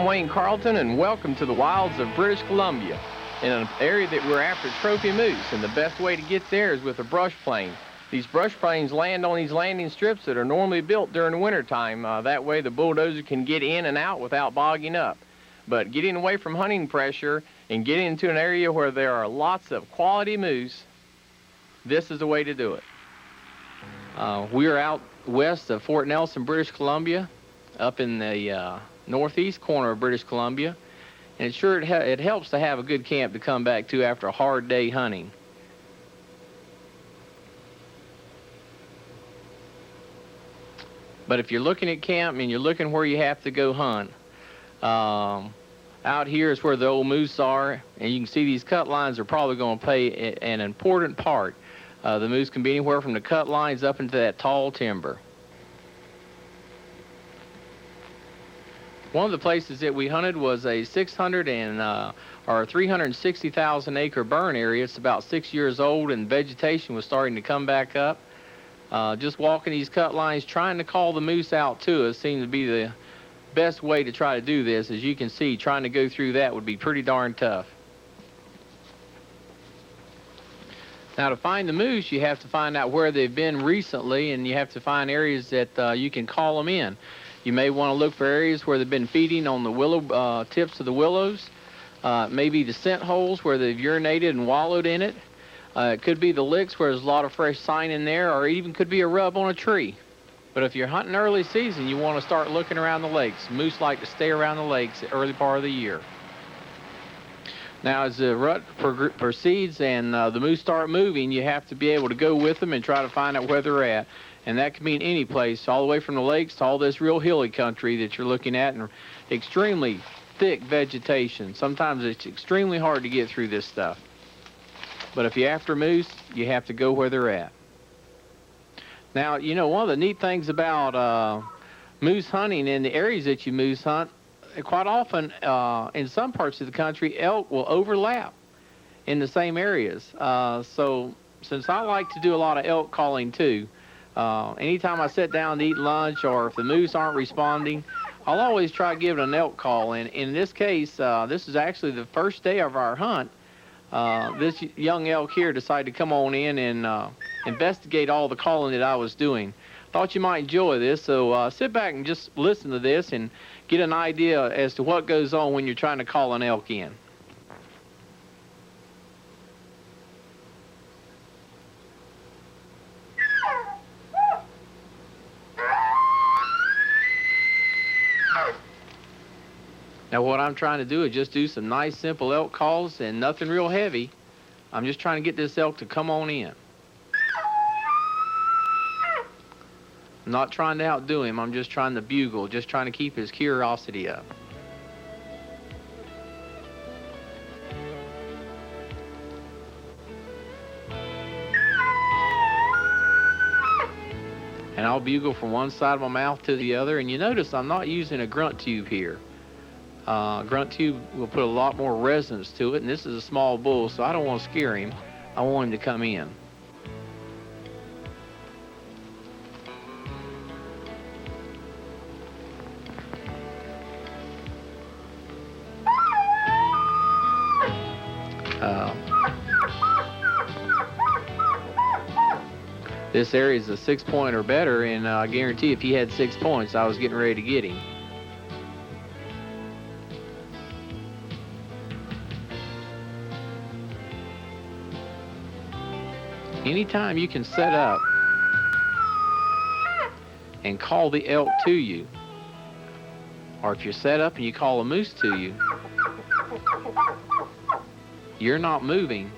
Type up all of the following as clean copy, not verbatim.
Wayne Carlton, and welcome to the wilds of British Columbia, in an area that we're after trophy moose, and the best way to get there is with a brush plane. These brush planes land on these landing strips that are normally built during the wintertime. That way the bulldozer can get in and out without bogging up. But getting away from hunting pressure and getting into an area where there are lots of quality moose, this is the way to do it. We are out west of Fort Nelson, British Columbia, up in the northeast corner of British Columbia, and it helps to have a good camp to come back to after a hard day hunting. But if you're looking at camp and you're looking where you have to go hunt, out here is where the old moose are, and you can see these cut lines are probably going to play an important part. The moose can be anywhere from the cut lines up into that tall timber. One of the places that we hunted was a 360,000 acre burn area. It's about 6 years old, and vegetation was starting to come back up. Just walking these cut lines, trying to call the moose out to us seemed to be the best way to try to do this. As you can see, trying to go through that would be pretty darn tough. Now, to find the moose, you have to find out where they've been recently, and you have to find areas that you can call them in. You may want to look for areas where they've been feeding on the willow tips of the willows, maybe the scent holes where they've urinated and wallowed in it. It could be the licks where there's a lot of fresh sign in there, or it even could be a rub on a tree. But if you're hunting early season, you want to start looking around the lakes. Moose like to stay around the lakes the early part of the year. Now, as the rut proceeds and the moose start moving, you have to be able to go with them and try to find out where they're at. And that can mean any place, all the way from the lakes to all this real hilly country that you're looking at, and extremely thick vegetation. Sometimes it's extremely hard to get through this stuff. But if you're after moose, you have to go where they're at. Now, you know, one of the neat things about moose hunting in the areas that you moose hunt, quite often in some parts of the country, elk will overlap in the same areas. So since I like to do a lot of elk calling too, anytime I sit down to eat lunch, or if the moose aren't responding, I'll always try to give it an elk call. And in this case, this is actually the first day of our hunt. This young elk here decided to come on in and investigate all the calling that I was doing. Thought you might enjoy this, so sit back and just listen to this and get an idea as to what goes on when you're trying to call an elk in. Now, what I'm trying to do is just do some nice simple elk calls and nothing real heavy. I'm just trying to get this elk to come on in. I'm not trying to outdo him. I'm just trying to bugle, just trying to keep his curiosity up. And I'll bugle from one side of my mouth to the other. And you notice I'm not using a grunt tube here. Grunt tube will put a lot more resonance to it, and this is a small bull, so I don't want to scare him. I want him to come in. This area is a 6-point or better, and I guarantee if he had 6 points, I was getting ready to get him. Anytime you can set up and call the elk to you, or if you're set up and you call a moose to you, you're not moving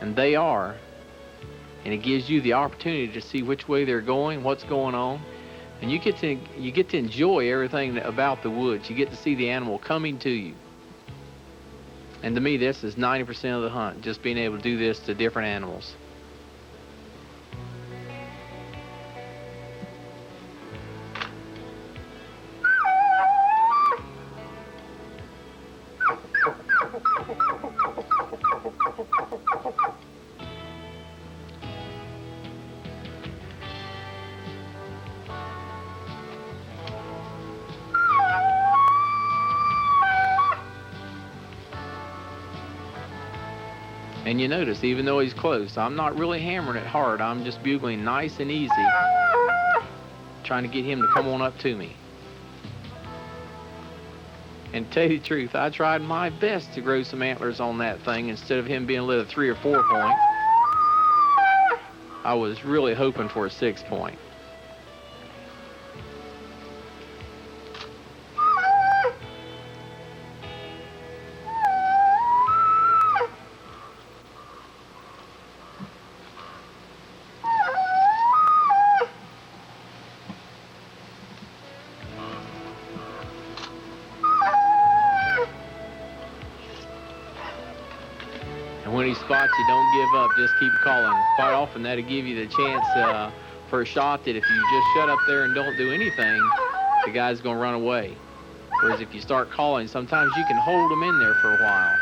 and they are, and it gives you the opportunity to see which way they're going, what's going on, and you get to enjoy everything about the woods. You get to see the animal coming to you. And to me, this is 90% of the hunt, just being able to do this to different animals. And you notice, even though he's close, I'm not really hammering it hard. I'm just bugling nice and easy, trying to get him to come on up to me. And to tell you the truth, I tried my best to grow some antlers on that thing instead of him being lit a 3 or 4 point. I was really hoping for a 6 point. When he spots you, don't give up. Just keep calling. Quite often, that'll give you the chance for a shot that if you just shut up there and don't do anything, the guy's going to run away. Whereas if you start calling, sometimes you can hold them in there for a while.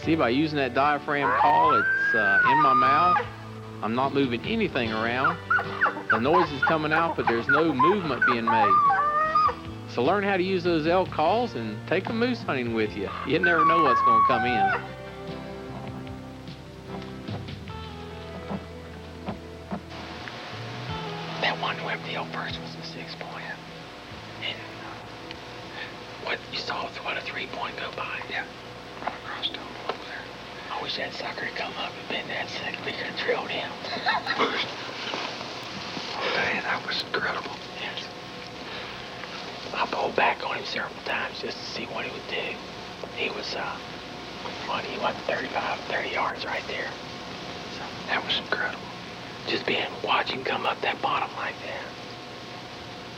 See, by using that diaphragm call, it's in my mouth. I'm not moving anything around. The noise is coming out, but there's no movement being made. So learn how to use those elk calls and take them moose hunting with you. You never know what's going to come in. That one who the elk first was a 6 point. And what you saw was what a 3 point go by. Yeah. Run across the over there. I wish that sucker had come up and been that sick. We could have drilled him. Okay, that was incredible. Yes. I pulled back on him several times just to see what he would do. He was, he went 30 yards right there. So that was incredible. Just watch him come up that bottom like that.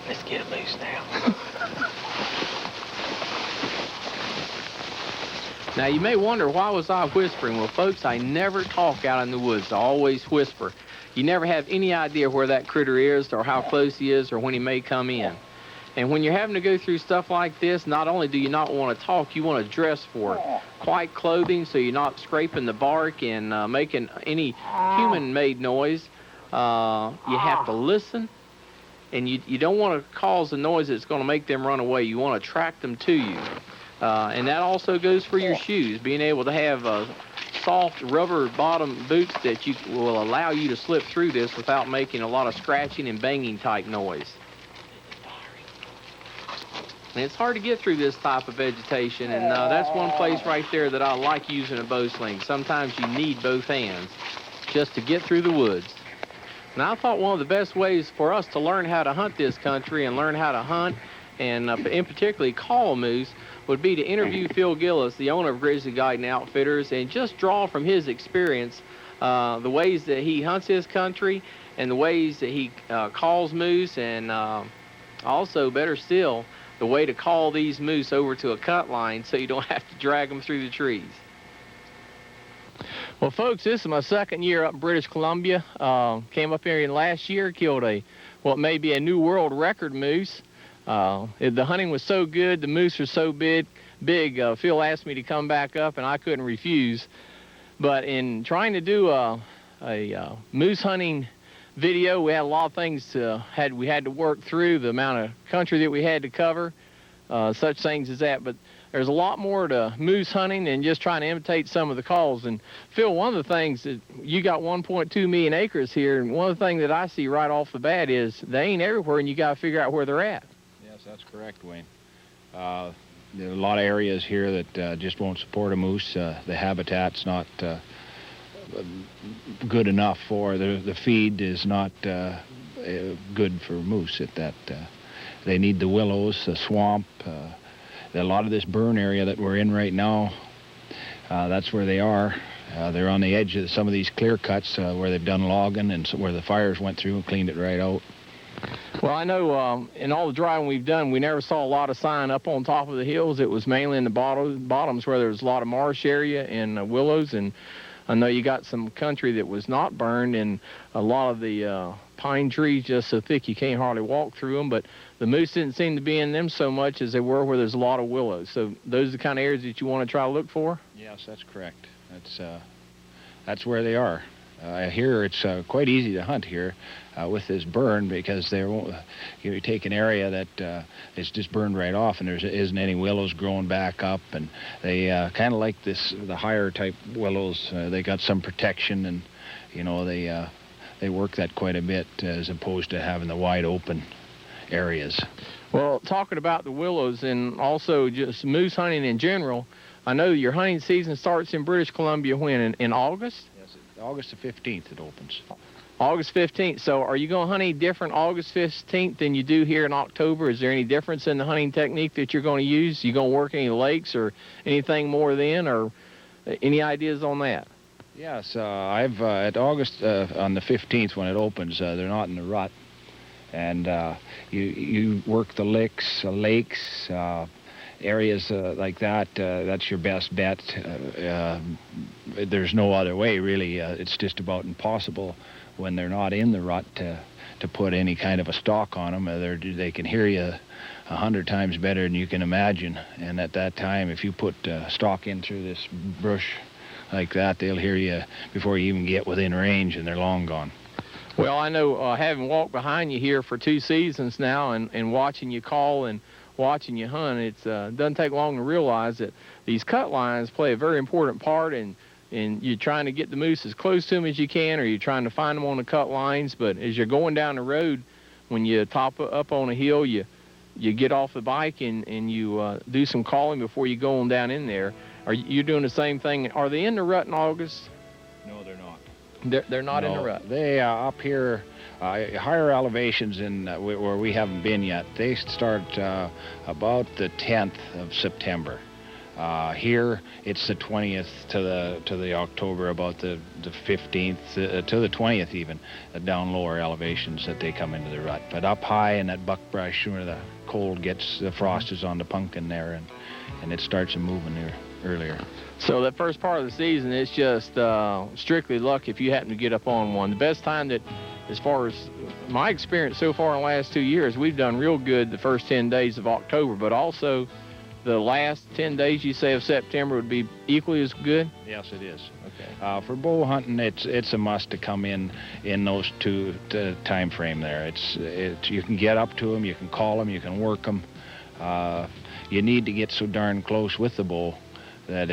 Let's get a moose now. Now, you may wonder, why was I whispering? Well, folks, I never talk out in the woods. I always whisper. You never have any idea where that critter is or how close he is or when he may come in. And when you're having to go through stuff like this, not only do you not want to talk, you want to dress for it. Quiet clothing so you're not scraping the bark and making any human-made noise. You have to listen, and you don't want to cause a noise that's going to make them run away. You want to attract them to you. And that also goes for your shoes, being able to have soft rubber bottom boots that will allow you to slip through this without making a lot of scratching and banging type noise. And it's hard to get through this type of vegetation, and that's one place right there that I like using a bow sling. Sometimes you need both hands just to get through the woods. Now, I thought one of the best ways for us to learn how to hunt this country and learn how to hunt and in particularly call moose would be to interview Phil Gillis, the owner of Grizzly Guide Outfitters, and just draw from his experience the ways that he hunts his country and the ways that he calls moose, and also, better still, the way to call these moose over to a cut line so you don't have to drag them through the trees. Well, folks, this is my second year up in British Columbia. Came up here last year, killed what may be a new world record moose. The hunting was so good, the moose were so big. Phil asked me to come back up, and I couldn't refuse. But in trying to do a moose hunting video, we had a lot of things we had to work through, the amount of country that we had to cover, such things as that. But there's a lot more to moose hunting than just trying to imitate some of the calls. And Phil, one of the things that you got 1.2 million acres here, and one of the things that I see right off the bat is they ain't everywhere, and you got to figure out where they're at. Yes, that's correct, Wayne. There are a lot of areas here that just won't support a moose. The habitat's not good enough for the feed is not good for moose. They need the willows, the swamp. A lot of this burn area that we're in right now, that's where they are. They're on the edge of some of these clear cuts where they've done logging and where the fires went through and cleaned it right out. Well, I know in all the driving we've done, we never saw a lot of sign up on top of the hills. It was mainly in the bottoms where there was a lot of marsh area and willows. And I know you got some country that was not burned, and a lot of the pine trees just so thick you can't hardly walk through them. But the moose didn't seem to be in them so much as they were where there's a lot of willows. So those are the kind of areas that you want to try to look for? Yes, that's correct. That's where they are. Here it's quite easy to hunt here with this burn, because you take an area that is just burned right off, and there isn't any willows growing back up, and they kind of like the higher type willows. They got some protection, and they work that quite a bit as opposed to having the wide open areas. Well, talking about the willows and also just moose hunting in general, I know your hunting season starts in British Columbia when? In August? Yes, August the 15th it opens. August 15th. So are you going to hunt any different August 15th than you do here in October? Is there any difference in the hunting technique that you're going to use? You going to work any lakes or anything more then, or any ideas on that? Yes, I've at August on the 15th when it opens, they're not in the rut, and you work the lakes, areas like that. That's your best bet. There's no other way, really. It's just about impossible when they're not in the rut to put any kind of a stalk on them. They can hear you 100 times better than you can imagine, and at that time, if you put stalk in through this brush like that, they'll hear you before you even get within range, and they're long gone. Well, I know having walked behind you here for 2 seasons now and watching you call and watching you hunt, it doesn't take long to realize that these cut lines play a very important part, and you're trying to get the moose as close to them as you can, or you're trying to find them on the cut lines. But as you're going down the road, when you top up on a hill, you get off the bike and you do some calling before you go on down in there. Are you doing the same thing? Are they in the rut in August? No, they're not. They're not in the rut. They up here, higher elevations where we haven't been yet. They start about the 10th of September. Here it's the 20th to the October, about the 15th to the 20th even, down lower elevations that they come into the rut. But up high in that buckbrush where the cold gets, the frost is on the pumpkin there, and it starts moving there earlier. So that first part of the season, it's just strictly luck if you happen to get up on one. The best time that, as far as my experience so far in the last 2 years, we've done real good the first 10 days of October, but also the last 10 days, you say, of September would be equally as good? Yes, it is. Okay. For bow hunting, it's a must to come in those two time frame there. You can get up to them, you can call them, you can work them. You need to get so darn close with the bow that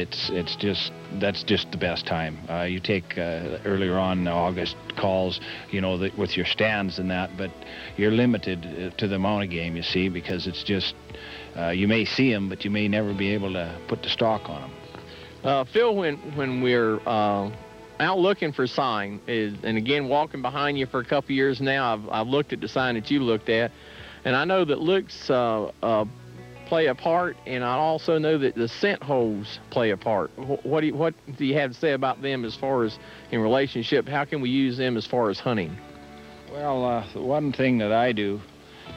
that's just the best time. You take earlier on August calls, with your stands and that, but you're limited to the amount of game you see, because it's just you may see them, but you may never be able to put the stalk on them. Phil, when we're out looking for sign, and again walking behind you for a couple years now, I've looked at the sign that you looked at, and I know that looks play a part, and I also know that the scent holes play a part. What do you have to say about them as far as in relationship? How can we use them as far as hunting? Well, the one thing that I do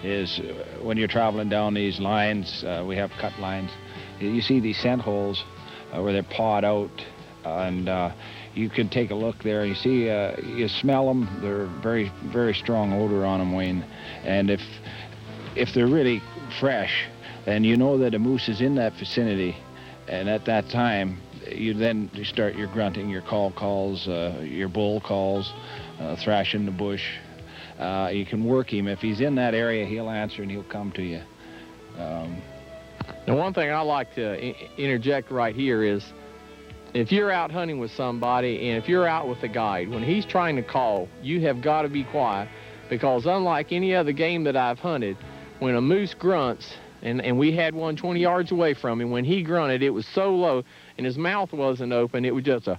is when you're traveling down these lines, we have cut lines, you see these scent holes where they're pawed out, and you can take a look there. You see, you smell them. They're very, very strong odor on them, Wayne. And if they're really fresh, and you know that a moose is in that vicinity, and at that time, you start your grunting, your calls, your bull calls, thrash in the bush. You can work him. If he's in that area, he'll answer and he'll come to you. Now, one thing I like to interject right here is, if you're out hunting with somebody, and if you're out with a guide, when he's trying to call, you have got to be quiet, because unlike any other game that I've hunted, when a moose grunts, and we had one 20 yards away from him, when he grunted, it was so low, and his mouth wasn't open, it was just a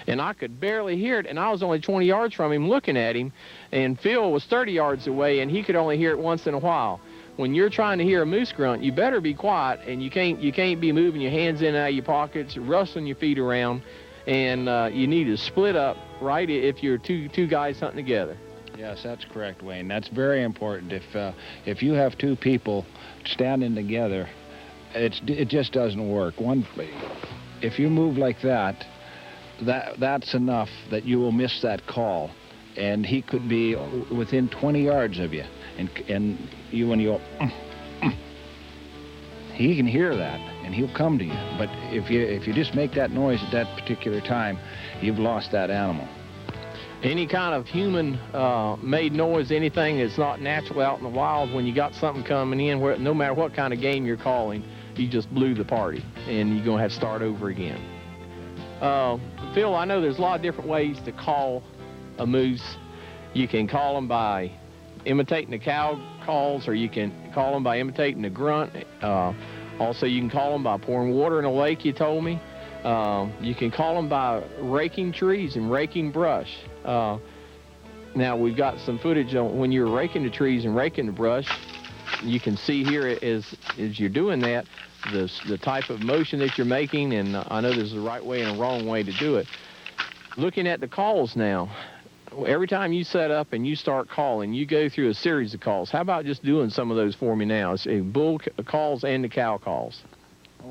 and I could barely hear it, and I was only 20 yards from him looking at him, and Phil was 30 yards away, and he could only hear it once in a while. When you're trying to hear a moose grunt, you better be quiet, and you can't be moving your hands in and out of your pockets, rustling your feet around, and you need to split up, right, if you're two guys hunting together. Yes, that's correct, Wayne. That's very important. If you have two people standing together, it just doesn't work. If you move like that, that's enough that you will miss that call, and he could be within 20 yards of you, and you when you go, he can hear that, and he'll come to you. But if you just make that noise at that particular time, you've lost that animal. Any kind of human made noise, anything that's not natural out in the wild, when you got something coming in, where no matter what kind of game you're calling, you just blew the party, and you're gonna have to start over again. Phil, I know there's a lot of different ways to call a moose. You can call them by imitating the cow calls, or you can call them by imitating the grunt. Also, you can call them by pouring water in a lake, you told me. You can call them by raking trees and raking brush. Now, we've got some footage on when you're raking the trees and raking the brush. You can see here as you're doing that, the type of motion that you're making, and I know there's a right way and a wrong way to do it. Looking at the calls now, every time you set up and you start calling, you go through a series of calls. How about just doing some of those for me now? It's bull calls and the cow calls.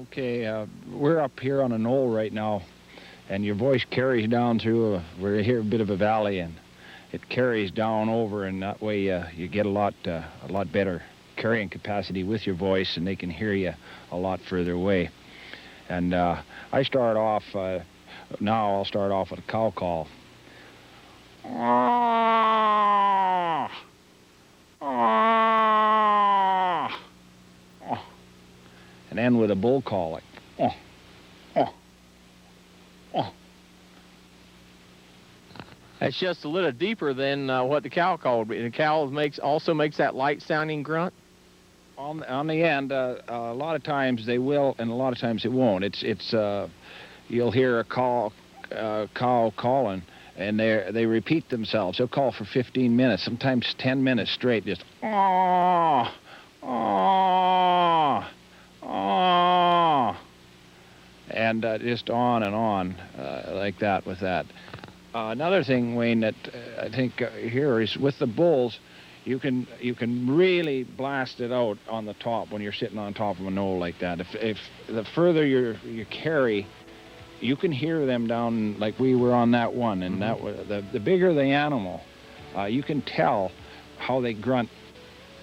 Okay, we're up here on a knoll right now, and your voice carries down through, we're here a bit of a valley, and it carries down over, and that way you get a lot better carrying capacity with your voice, and they can hear you a lot further away. And I start off, now I'll start off with a cow call. And end with a bull call, like, That's just a little deeper than what the cow called. The cow also makes that light sounding grunt. On the end, a lot of times they will, and a lot of times it won't. You'll hear a cow calling, and they repeat themselves. They'll call for 15 minutes, sometimes 10 minutes straight, just and just on and on like that with that. Another thing, Wayne, that I think here is with the bulls, you can really blast it out on the top when you're sitting on top of a knoll like that. If the further you carry, you can hear them down like we were on that one, and that was the bigger the animal, you can tell how they grunt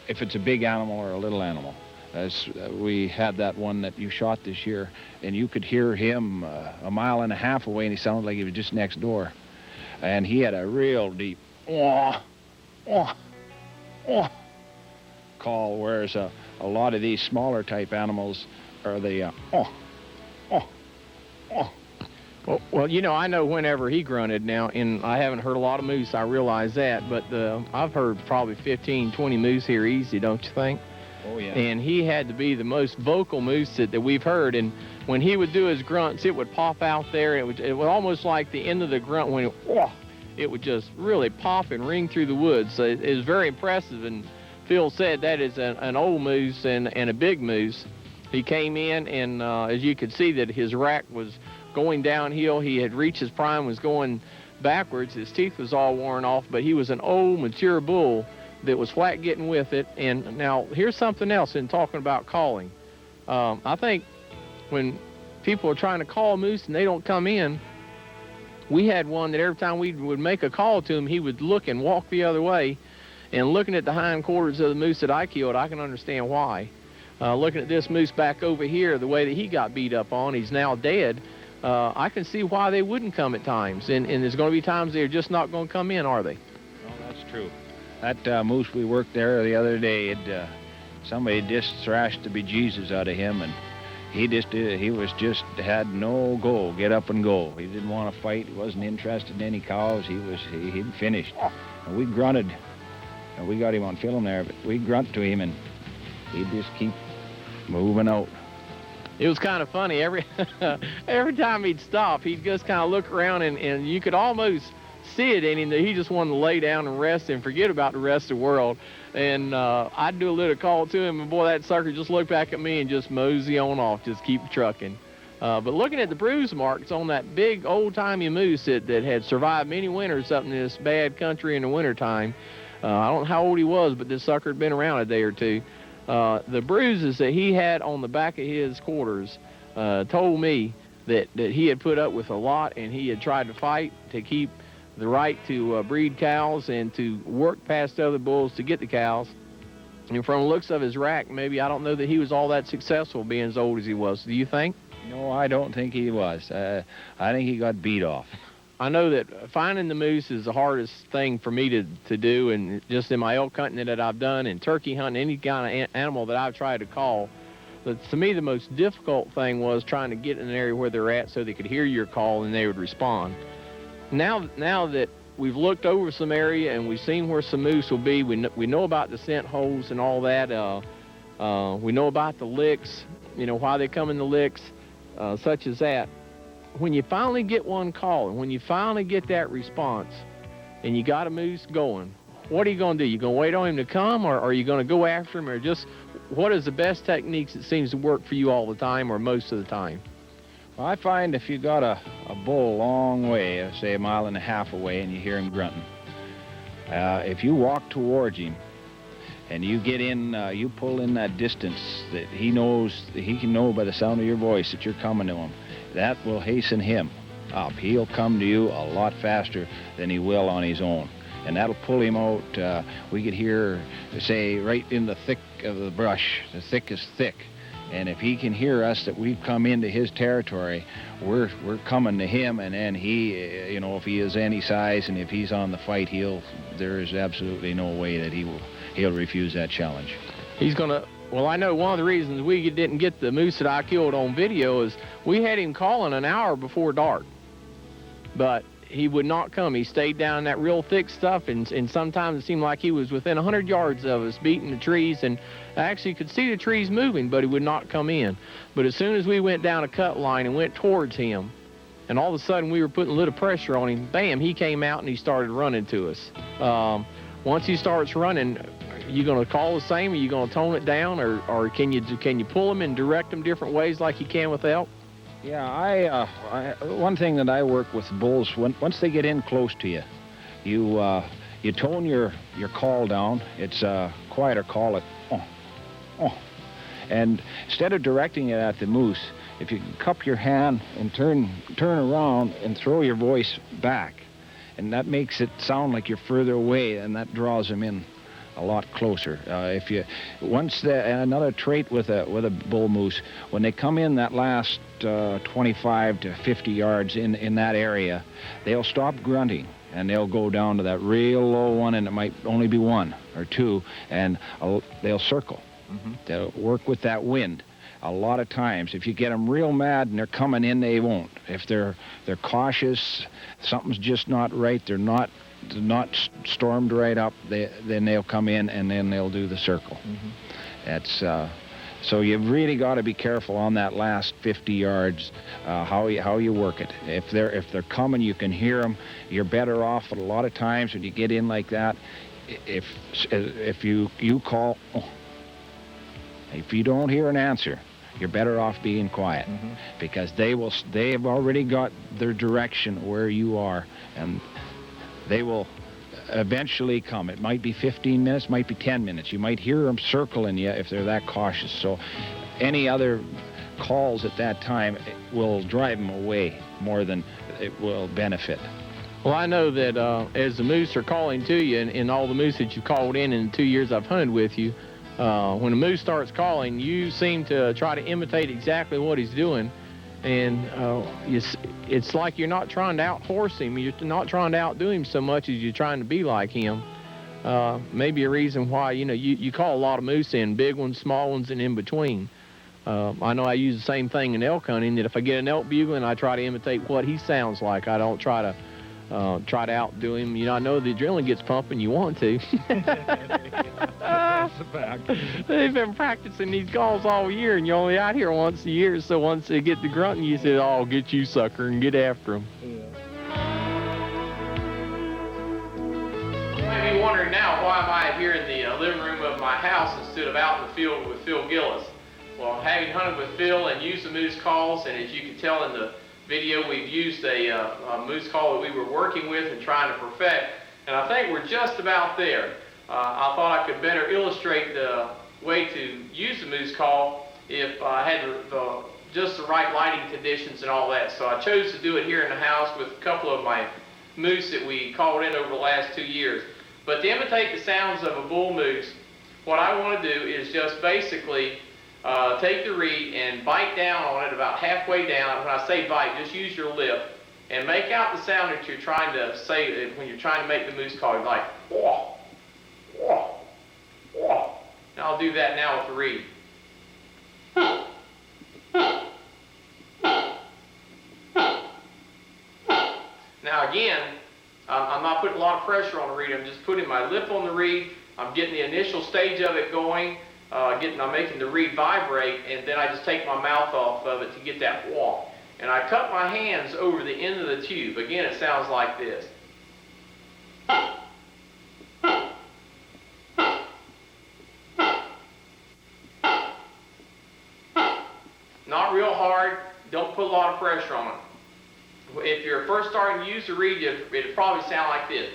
if it's a big animal or a little animal. As we had that one that you shot this year, and you could hear him a mile and a half away, and he sounded like he was just next door. And he had a real deep call, whereas a lot of these smaller type animals are the Well, you know, I know whenever he grunted now, and I haven't heard a lot of moose, I realize that, but I've heard probably 15, 20 moose here easy, don't you think? Oh, yeah. And he had to be the most vocal moose that we've heard, and when he would do his grunts, it would pop out there. It was almost like the end of the grunt when it would just really pop and ring through the woods. So it was very impressive, and Phil said that is an old moose and a big moose. He came in, and as you could see that his rack was going downhill. He had reached his prime, was going backwards. His teeth was all worn off, but he was an old, mature bull that was flat getting with it. And now here's something else in talking about calling. I think when people are trying to call a moose and they don't come in, we had one that every time we would make a call to him, he would look and walk the other way. And looking at the hindquarters of the moose that I killed, I can understand why. Looking at this moose back over here, the way that he got beat up on, he's now dead. I can see why they wouldn't come at times. And there's going to be times they're just not going to come in, are they? Well, that's true. That moose we worked there the other day, somebody just thrashed the bejesus out of him, and he had no go, get up and go. He didn't want to fight. He wasn't interested in any cows. He'd finished. And we grunted, and we got him on film there, but we grunt to him, and he'd just keep moving out. It was kind of funny. Every time he'd stop, he'd just kind of look around, and you could almost see it in him that he just wanted to lay down and rest and forget about the rest of the world. And I'd do a little call to him, and boy, that sucker just looked back at me and just mosey on off, just keep trucking. But looking at the bruise marks on that big old-timey moose that had survived many winters up in this bad country in the wintertime, I don't know how old he was, but this sucker had been around a day or two. The bruises that he had on the back of his quarters told me that he had put up with a lot, and he had tried to fight to keep the right to breed cows and to work past other bulls to get the cows. And from the looks of his rack, maybe I don't know that he was all that successful being as old as he was. Do you think? No, I don't think he was. I think he got beat off. I know that finding the moose is the hardest thing for me to do, and just in my elk hunting that I've done and turkey hunting, any kind of animal that I've tried to call. But to me, the most difficult thing was trying to get in an area where they're at so they could hear your call and they would respond. Now that we've looked over some area and we've seen where some moose will be, we know about the scent holes and all that. We know about the licks, why they come in the licks, such as that. When you finally get one calling, when you finally get that response, and you got a moose going, what are you going to do? You going to wait on him to come, or are you going to go after him, or just what is the best techniques that seems to work for you all the time or most of the time? Well, I find if you got a bull a long way, say 1.5 miles away, and you hear him grunting, if you walk towards him and you get in, you pull in that distance that he can know by the sound of your voice that you're coming to him. That will hasten him up. He'll come to you a lot faster than he will on his own. And that'll pull him out. We could hear, say, right in the thick of the brush, the thick is thick. And if he can hear us that we've come into his territory, we're coming to him, and then he, if he is any size and if he's on the fight, there is absolutely no way that he'll refuse that challenge. He's gonna. Well, I know one of the reasons we didn't get the moose that I killed on video is we had him calling an hour before dark, but he would not come. He stayed down in that real thick stuff, and sometimes it seemed like he was within 100 yards of us, beating the trees, and I actually could see the trees moving, but he would not come in. But as soon as we went down a cut line and went towards him, and all of a sudden we were putting a little pressure on him, bam, he came out and he started running to us. Once he starts running, are you going to call the same? Are you going to tone it down, or can you pull him and direct him different ways like you can with elk? Yeah, one thing that I work with bulls, once they get in close to you, you tone your call down. It's a quieter call, like oh. And instead of directing it at the moose, if you cup your hand and turn around and throw your voice back, and that makes it sound like you're further away, and that draws them in a lot closer. Another trait with a bull moose, when they come in that last 25 to 50 yards in that area, they'll stop grunting and they'll go down to that real low one, and it might only be 1 or 2, and they'll circle. Mm-hmm. They'll work with that wind. A lot of times, if you get them real mad and they're coming in, they won't. If they're cautious, something's just not right, they're not stormed right up, then they'll come in and then they'll do the circle. Mm-hmm. So you've really got to be careful on that last 50 yards, how you work it. If they're coming, you can hear them. You're better off a lot of times when you get in like that. If you call, if you don't hear an answer, you're better off being quiet, mm-hmm. because they have already got their direction where you are, and they will eventually come. It might be 15 minutes, might be 10 minutes. You might hear them circling you if they're that cautious. So any other calls at that time will drive them away more than it will benefit. Well, I know that as the moose are calling to you, and all the moose that you've called in the 2 years I've hunted with you, when a moose starts calling, you seem to try to imitate exactly what he's doing. And it's like you're not trying to out-horse him. You're not trying to outdo him so much as you're trying to be like him. Maybe a reason why, you call a lot of moose in, big ones, small ones, and in between. I know I use the same thing in elk hunting, that if I get an elk bugling, I try to imitate what he sounds like. I don't try to outdo him. I know the adrenaline gets pumping. You want to. That's a fact. They've been practicing these calls all year, and you're only out here once a year. So once they get the grunting, you say, "Oh, get you, sucker," and get after them. Yeah. You might be wondering now, why am I here in the living room of my house instead of out in the field with Phil Gillis? Well, having hunted with Phil and used the moose calls, and as you can tell in the video, we've used a moose call that we were working with and trying to perfect, and I think we're just about there. I thought I could better illustrate the way to use the moose call if I had the just the right lighting conditions and all that. So I chose to do it here in the house with a couple of my moose that we called in over the last 2 years. But to imitate the sounds of a bull moose, what I want to do is just basically take the reed and bite down on it about halfway down. When I say bite, just use your lip and make out the sound that you're trying to say when you're trying to make the moose call. Like, wah, wah, wah. And I'll do that now with the reed. Now again, I'm not putting a lot of pressure on the reed. I'm just putting my lip on the reed. I'm getting the initial stage of it going. I'm making the reed vibrate, and then I just take my mouth off of it to get that wah. And I cup my hands over the end of the tube. Again, it sounds like this. Not real hard. Don't put a lot of pressure on it. If you're first starting to use the reed, it'll probably sound like this.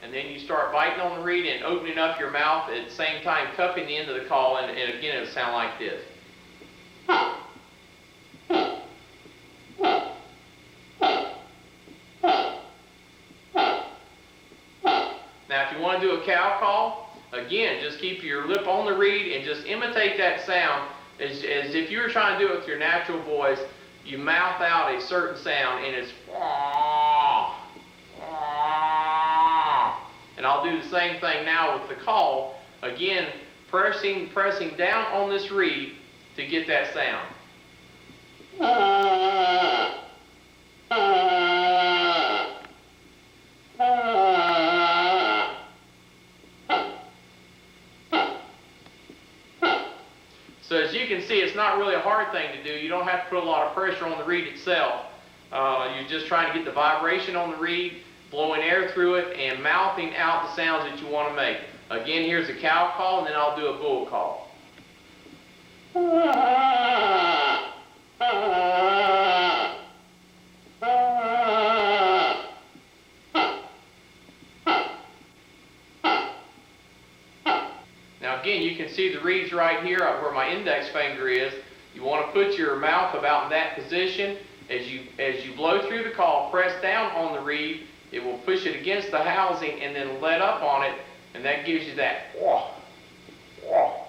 And then you start biting on the reed and opening up your mouth at the same time, cupping the end of the call, and again it'll sound like this. Now if you want to do a cow call, again, just keep your lip on the reed and just imitate that sound as if you were trying to do it with your natural voice. You mouth out a certain sound, and it's wah, wah. And I'll do the same thing now with the call. Again, pressing down on this reed to get that sound. So as you can see, it's not really a hard thing to do. You don't have to put a lot of pressure on the reed itself. You're just trying to get the vibration on the reed, blowing air through it, and mouthing out the sounds that you want to make. Again, here's a cow call, and then I'll do a bull call. Now again, you can see the reeds right here where my index finger is. You want to put your mouth about in that position. As you blow through the call, press down on the reed. It will push it against the housing and then let up on it, and that gives you that wah, wah.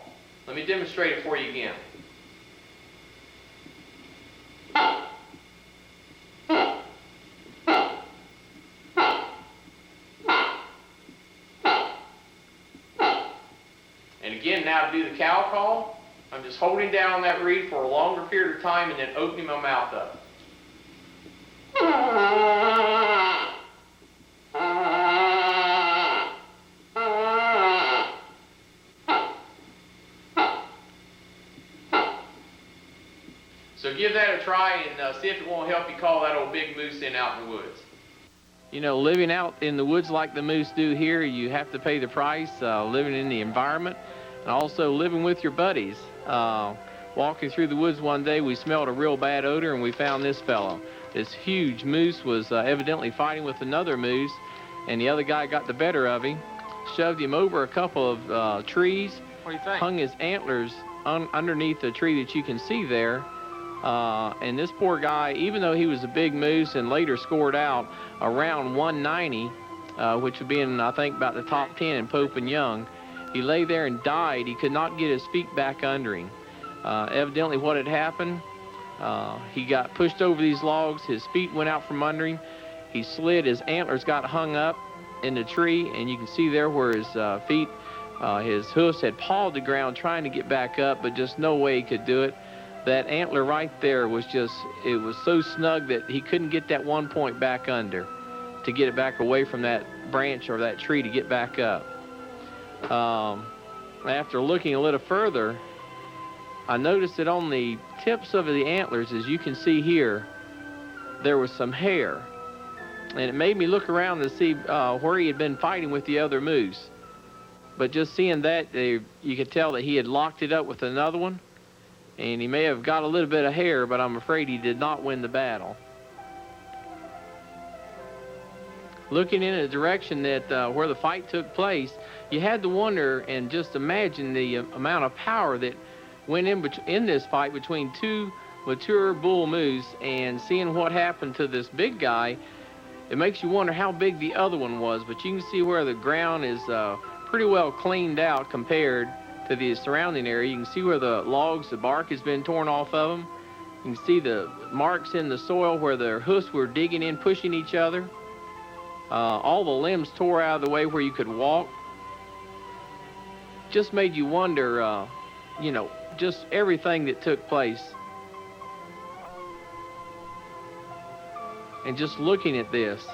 Let me demonstrate it for you again. And again, now to do the cow call, I'm just holding down on that reed for a longer period of time and then opening my mouth up. So give that a try and see if it won't help you call that old big moose in out in the woods. You know, living out in the woods like the moose do here, you have to pay the price, living in the environment, and also living with your buddies. Walking through the woods one day, we smelled a real bad odor, and we found this fellow. This huge moose was evidently fighting with another moose, and the other guy got the better of him, shoved him over a couple of trees, What do you think? hung his antlers underneath the tree that you can see there. And this poor guy, even though he was a big moose and later scored out around 190, which would be in, I think, about the top 10 in Pope and Young, he lay there and died. He could not get his feet back under him. Evidently what had happened, he got pushed over these logs, his feet went out from under him, he slid, his antlers got hung up in the tree, and you can see there where his feet, his hoofs had pawed the ground trying to get back up, but just no way he could do it. That antler right there was just, it was so snug that he couldn't get that one point back under to get it back away from that branch or that tree to get back up. After looking a little further, I noticed that on the tips of the antlers, as you can see here, there was some hair. And it made me look around to see where he had been fighting with the other moose. But just seeing that, you could tell that he had locked it up with another one. And he may have got a little bit of hair, but I'm afraid he did not win the battle. Looking in a direction that where the fight took place, you had to wonder and just imagine the amount of power that went in this fight between two mature bull moose, and seeing what happened to this big guy, it makes you wonder how big the other one was. But you can see where the ground is pretty well cleaned out compared to the surrounding area. You can see where the logs, the bark has been torn off of them. You can see the marks in the soil where their hoofs were digging in, pushing each other. All the limbs tore out of the way where you could walk. Just made you wonder, you know, just everything that took place. And just looking at this,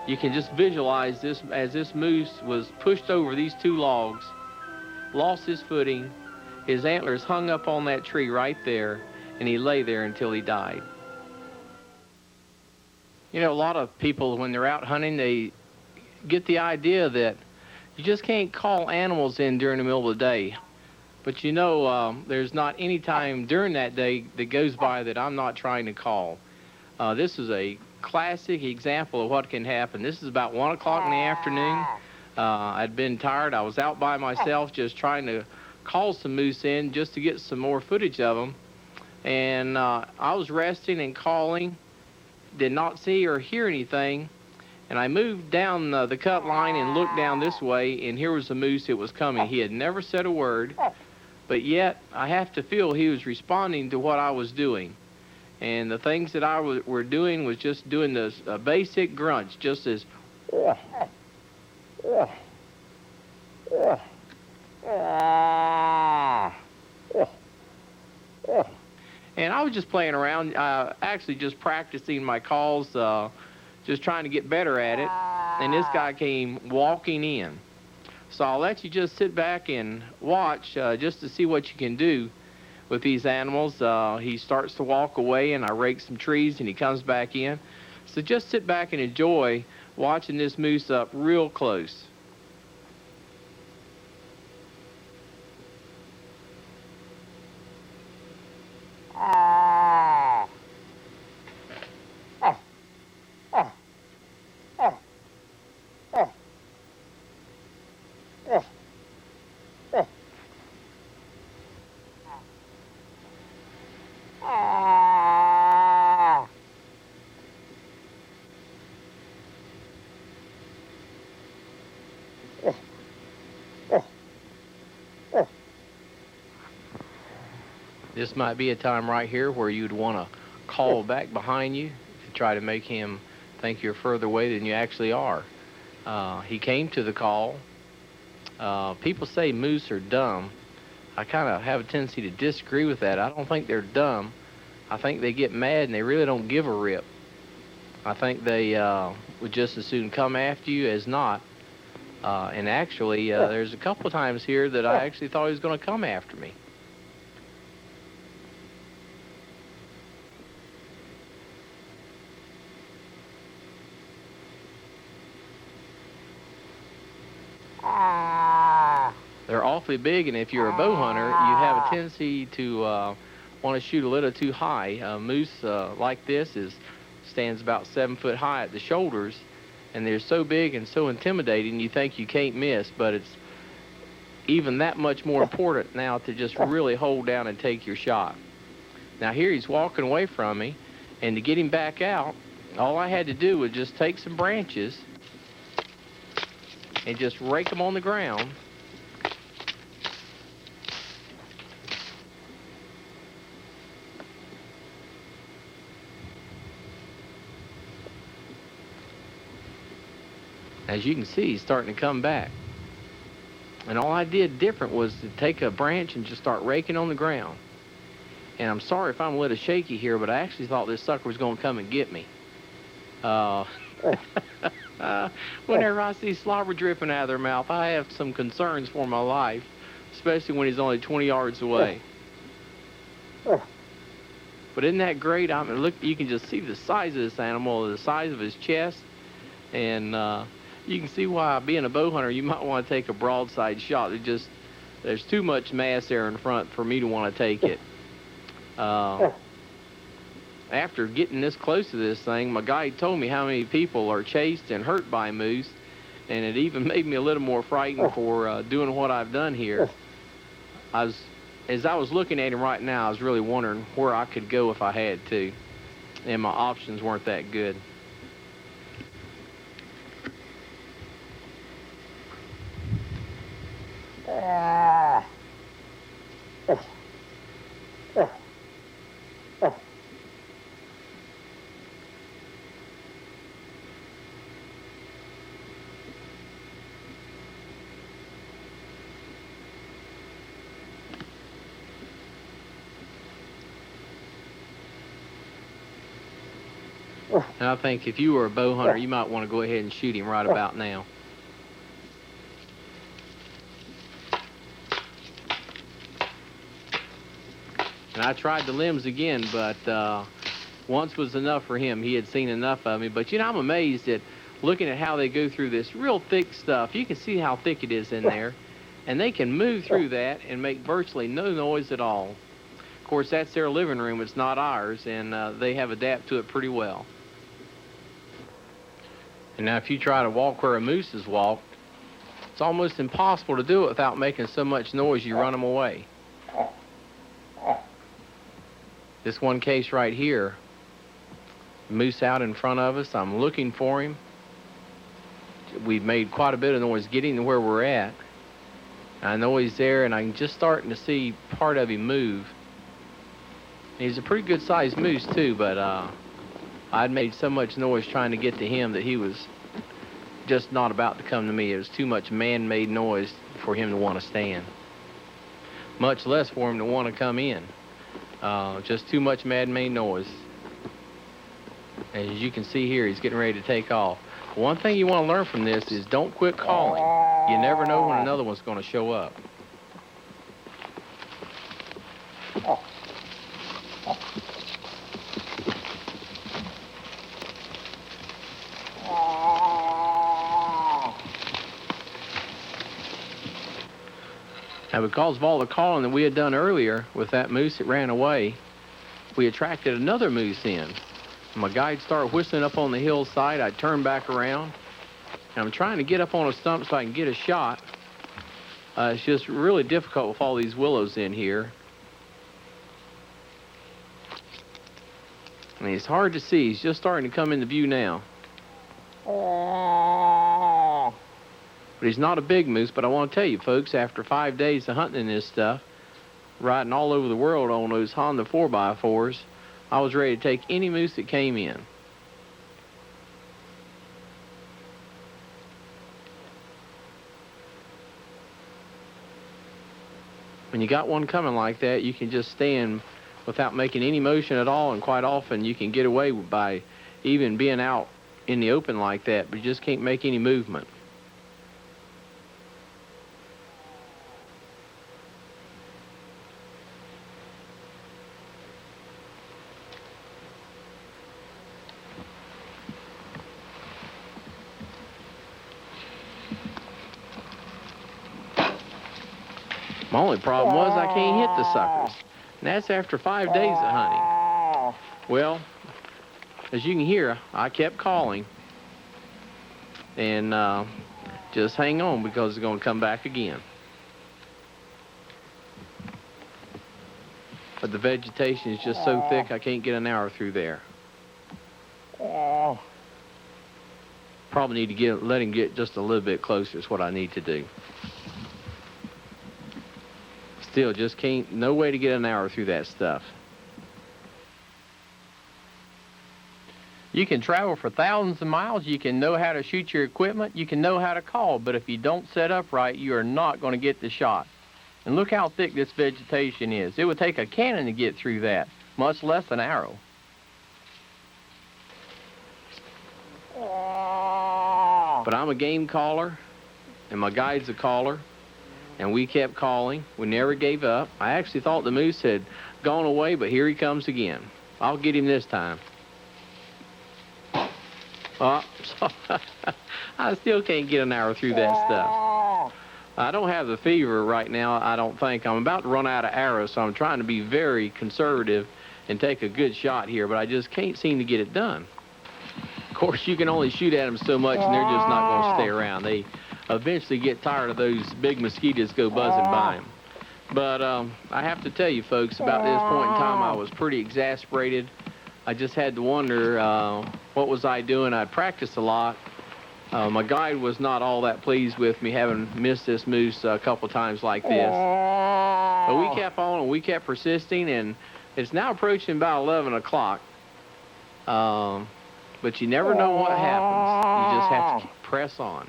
you can just visualize this as this moose was pushed over these two logs, lost his footing, his antlers hung up on that tree right there, and he lay there until he died. You know, a lot of people, when they're out hunting, they get the idea that you just can't call animals in during the middle of the day. But you know, there's not any time during that day that goes by that I'm not trying to call. This is a classic example of what can happen. This is about 1 o'clock in the afternoon. I'd been tired. I was out by myself just trying to call some moose in just to get some more footage of them. And I was resting and calling, did not see or hear anything. And I moved down the cut line and looked down this way, and here was the moose that was coming. He had never said a word, but yet I have to feel he was responding to what I was doing. And the things that I were doing was just doing the basic grunts, just as. And I was just playing around, actually just practicing my calls, just trying to get better at it. And this guy came walking in. So I'll let you just sit back and watch just to see what you can do with these animals. He starts to walk away, and I rake some trees, and he comes back in. So just sit back and enjoy watching this moose up real close. This might be a time right here where you'd want to call back behind you to try to make him think you're further away than you actually are. He came to the call. People say moose are dumb. I kind of have a tendency to disagree with that. I don't think they're dumb. I think they get mad and they really don't give a rip. I think they would just as soon come after you as not. And actually, there's a couple of times here that I actually thought he was going to come after me. They're awfully big, and if you're a bow hunter, you have a tendency to want to shoot a little too high. A moose like this stands about 7 foot high at the shoulders, and they're so big and so intimidating you think you can't miss, but it's even that much more important now to just really hold down and take your shot. Now here he's walking away from me, and to get him back out, all I had to do was just take some branches and just rake them on the ground. As you can see, he's starting to come back. And all I did different was to take a branch and just start raking on the ground. And I'm sorry if I'm a little shaky here, but I actually thought this sucker was going to come and get me. Whenever I see slobber dripping out of their mouth, I have some concerns for my life, especially when he's only 20 yards away. But isn't that great? I mean, look, you can just see the size of this animal, the size of his chest, and you can see why, being a bow hunter, you might want to take a broadside shot. There's too much mass there in front for me to want to take it. After getting this close to this thing, my guide told me how many people are chased and hurt by moose, and it even made me a little more frightened for doing what I've done here. I was as I was looking at him right now, I was really wondering where I could go if I had to, and my options weren't that good. And I think if you were a bow hunter, you might want to go ahead and shoot him right about now. And I tried the limbs again, but once was enough for him. He had seen enough of me. But, you know, I'm amazed at looking at how they go through this real thick stuff. You can see how thick it is in there. And they can move through that and make virtually no noise at all. Of course, that's their living room. It's not ours, and they have adapted to it pretty well. And now if you try to walk where a moose has walked, it's almost impossible to do it without making so much noise you run them away. This one case right here, moose out in front of us. I'm looking for him. We've made quite a bit of noise getting to where we're at. I know he's there, and I'm just starting to see part of him move. He's a pretty good sized moose too, but I'd made so much noise trying to get to him that he was just not about to come to me. It was too much man-made noise for him to want to stand, much less for him to want to come in. Just too much man-made noise. As you can see here, he's getting ready to take off. One thing you want to learn from this is don't quit calling. You never know when another one's going to show up. Now, because of all the calling that we had done earlier with that moose that ran away, we attracted another moose in. My guide started whistling up on the hillside. I turned back around, and I'm trying to get up on a stump so I can get a shot. It's just really difficult with all these willows in here. And it's hard to see. He's just starting to come into view now. But he's not a big moose, but I want to tell you, folks, after 5 days of hunting this stuff, riding all over the world on those Honda 4x4s, I was ready to take any moose that came in. When you got one coming like that, you can just stand without making any motion at all, and quite often you can get away by even being out in the open like that, but you just can't make any movement. My only problem was I can't hit the suckers. And that's after 5 days of hunting. Well, as you can hear, I kept calling. And just hang on, because it's going to come back again. But the vegetation is just so thick I can't get an arrow through there. Probably need to let him get just a little bit closer is what I need to do. Still, just can't, no way to get an arrow through that stuff. You can travel for thousands of miles, you can know how to shoot your equipment, you can know how to call, but if you don't set up right, you are not going to get the shot. And look how thick this vegetation is. It would take a cannon to get through that, much less an arrow. But I'm a game caller, and my guide's a caller. And we kept calling. We never gave up. I actually thought the moose had gone away, but here he comes again. I'll get him this time. Oh, I still can't get an arrow through that stuff. I don't have the fever right now, I don't think. I'm about to run out of arrows, so I'm trying to be very conservative and take a good shot here, but I just can't seem to get it done. Of course, you can only shoot at them so much, and they're just not going to stay around. They eventually get tired of those big mosquitoes go buzzing by them. But I have to tell you, folks, about this point in time, I was pretty exasperated. I just had to wonder, what was I doing? I'd practiced a lot. My guide was not all that pleased with me having missed this moose a couple times like this. But we kept on and we kept persisting, and it's now approaching about 11 o'clock. But you never know what happens. You just have to press on.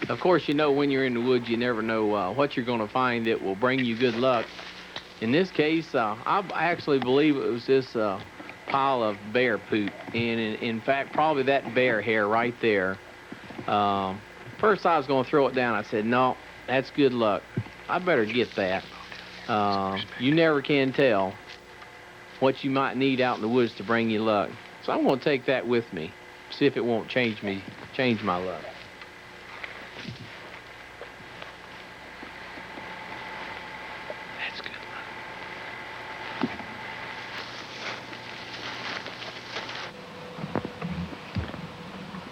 Of course, you know when you're in the woods, you never know what you're going to find that will bring you good luck. In this case, I actually believe it was this pile of bear poop, and in fact probably that bear hair right there. First I was going to throw it down. I said, no, that's good luck, I better get that. You never can tell what you might need out in the woods to bring you luck, so I'm going to take that with me, see if it won't change my luck.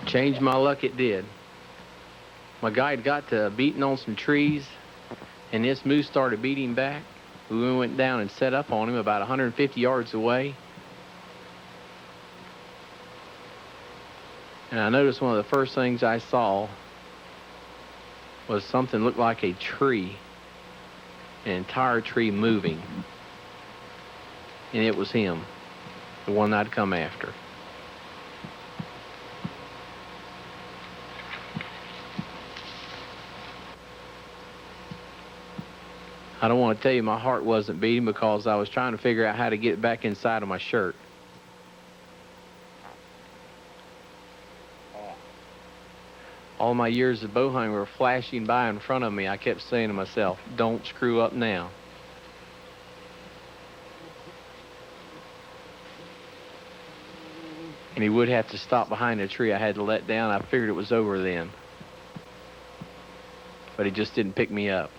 Changed my luck, it did. My guide got to beating on some trees, and this moose started beating back. We went down and set up on him about 150 yards away. And I noticed one of the first things I saw was something looked like a tree, an entire tree moving. And it was him, the one I'd come after. I don't want to tell you my heart wasn't beating because I was trying to figure out how to get it back inside of my shirt. All my years of bow hunting were flashing by in front of me. I kept saying to myself, don't screw up now. And he would have to stop behind a tree I had to let down. I figured it was over then. But he just didn't pick me up.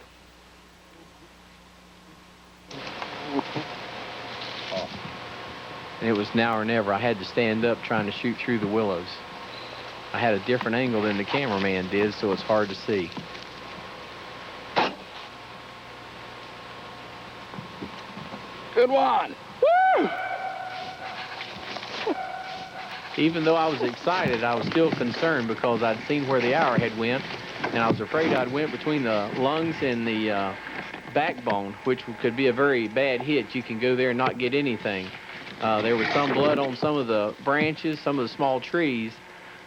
And it was now or never. I had to stand up trying to shoot through the willows. I had a different angle than the cameraman did, so it's hard to see. Good one. Woo! Even though I was excited, I was still concerned because I'd seen where the arrowhead went, and I was afraid I'd went between the lungs and the backbone, which could be a very bad hit. You can go there and not get anything. There was some blood on some of the branches, some of the small trees,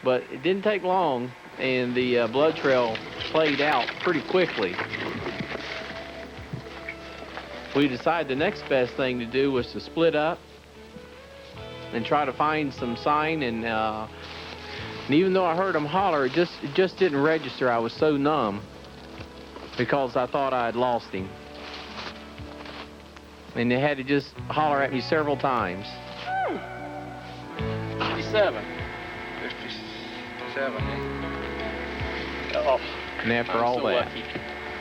but it didn't take long, and the blood trail played out pretty quickly. We decided the next best thing to do was to split up and try to find some sign, and even though I heard him holler, it just didn't register. I was so numb because I thought I had lost him. And they had to just holler at me several times. 57. 57, eh? Oh, and after all so that. Lucky.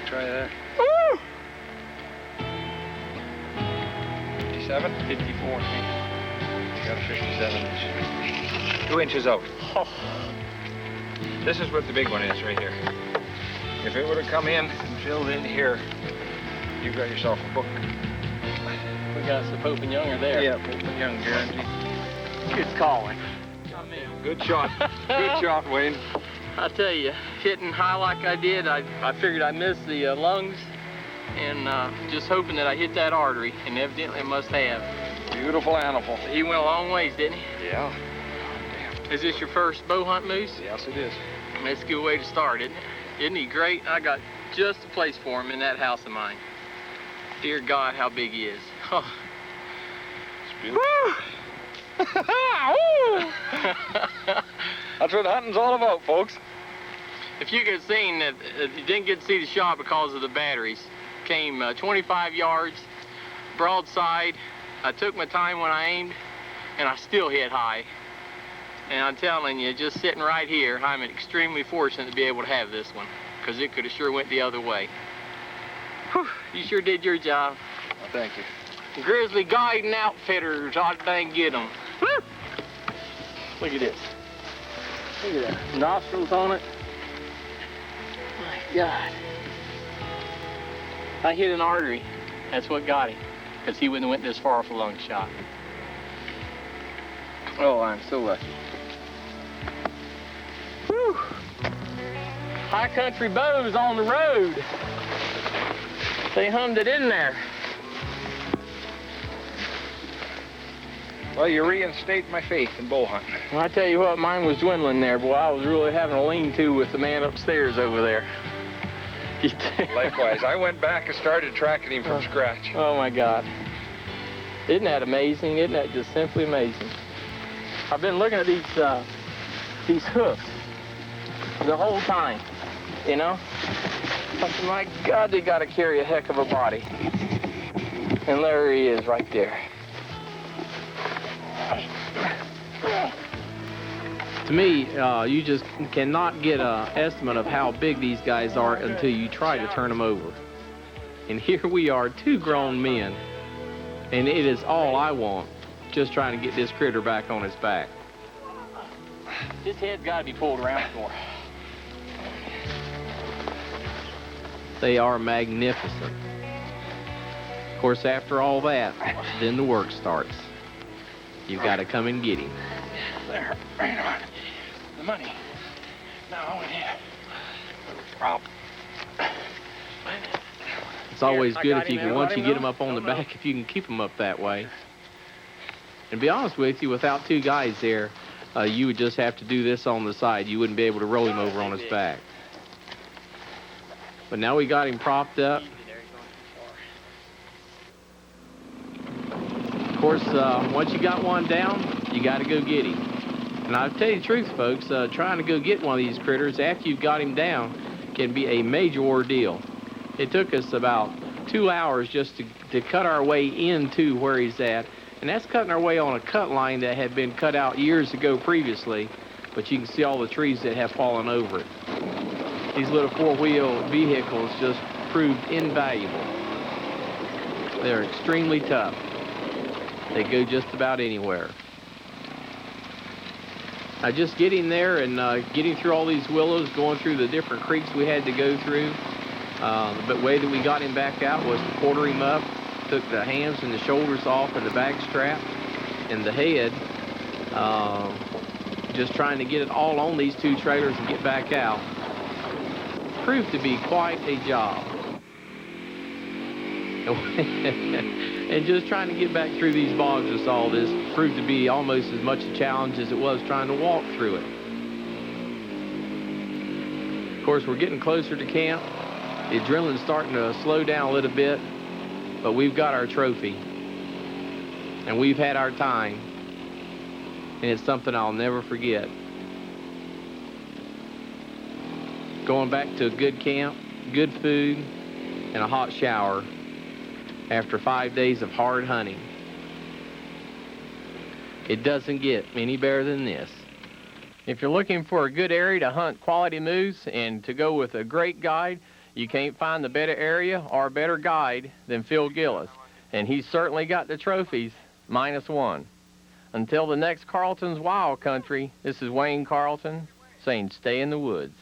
Try that. 57? 54, got a 57 inch. 2 inches out. Oh. This is what the big one is right here. If it would have come in and filled in here, you got yourself a book. We got some Pope and Young are there. Yeah, Pope and Young guarantee. It's calling. Good shot. Good shot, Wayne. I tell you, hitting high like I did, I figured I missed the lungs, and just hoping that I hit that artery, and evidently I must have. Beautiful animal. He went a long ways, didn't he? Yeah. Damn. Is this your first bow hunt, Moose? Yes, it is. That's a good way to start, isn't it? Isn't he great? I got just a place for him in that house of mine. Dear God, how big he is. Oh. It's beautiful. That's what hunting's all about, folks. If you could have seen that, you didn't get to see the shot because of the batteries. Came 25 yards, broadside. I took my time when I aimed, and I still hit high. And I'm telling you, just sitting right here, I'm extremely fortunate to be able to have this one, because it could have sure went the other way. Whew, you sure did your job. Well, thank you. Grizzly Guide and Outfitters, hot dang get them. Look at this. Look at that. Nostrils on it. My God. I hit an artery. That's what got him, because he wouldn't have went this far with a lung shot. Oh, I'm so lucky. Whew. High country bows on the road. They hummed it in there. Well, you reinstate my faith in bow hunting. Well, I tell you what, mine was dwindling there, boy. I was really having a lean-to with the man upstairs over there. Likewise, I went back and started tracking him from scratch. Oh my God. Isn't that amazing? Isn't that just simply amazing? I've been looking at these hoofs the whole time, you know? I said, my God, they gotta carry a heck of a body. And there he is right there. To me, you just cannot get an estimate of how big these guys are until you try to turn them over. And here we are, 2 grown men, and it is all I want, just trying to get this critter back on his back. His head's gotta be pulled around more. They are magnificent. Of course, after all that, then the work starts. You've got to come and get him. There, right on. The money. Now I went in. Rob. It's always Here, good if you can, once you get them up on the back, if you can keep them up that way. And to be honest with you, without 2 guys there, you would just have to do this on the side. You wouldn't be able to roll him over on his back. But now we got him propped up. Of course, once you got one down, you got to go get him. And I'll tell you the truth, folks, trying to go get one of these critters after you've got him down can be a major ordeal. It took us about 2 hours just to cut our way into where he's at. And that's cutting our way on a cut line that had been cut out years ago previously, but you can see all the trees that have fallen over it. These little 4-wheel vehicles just proved invaluable. They're extremely tough. They go just about anywhere. Now just getting there and getting through all these willows, going through the different creeks we had to go through. The way that we got him back out was to quarter him up, took the hands and the shoulders off and the back strap and the head. Just trying to get it all on these 2 trailers and get back out. Proved to be quite a job. And just trying to get back through these bogs with all this proved to be almost as much a challenge as it was trying to walk through it. Of course, we're getting closer to camp. The adrenaline's starting to slow down a little bit, but we've got our trophy. And we've had our time. And it's something I'll never forget. Going back to a good camp, good food, and a hot shower after 5 days of hard hunting. It doesn't get any better than this. If you're looking for a good area to hunt quality moose and to go with a great guide, you can't find a better area or a better guide than Phil Gillis. And he's certainly got the trophies, -1. Until the next Carlton's Wild Country, this is Wayne Carlton saying stay in the woods.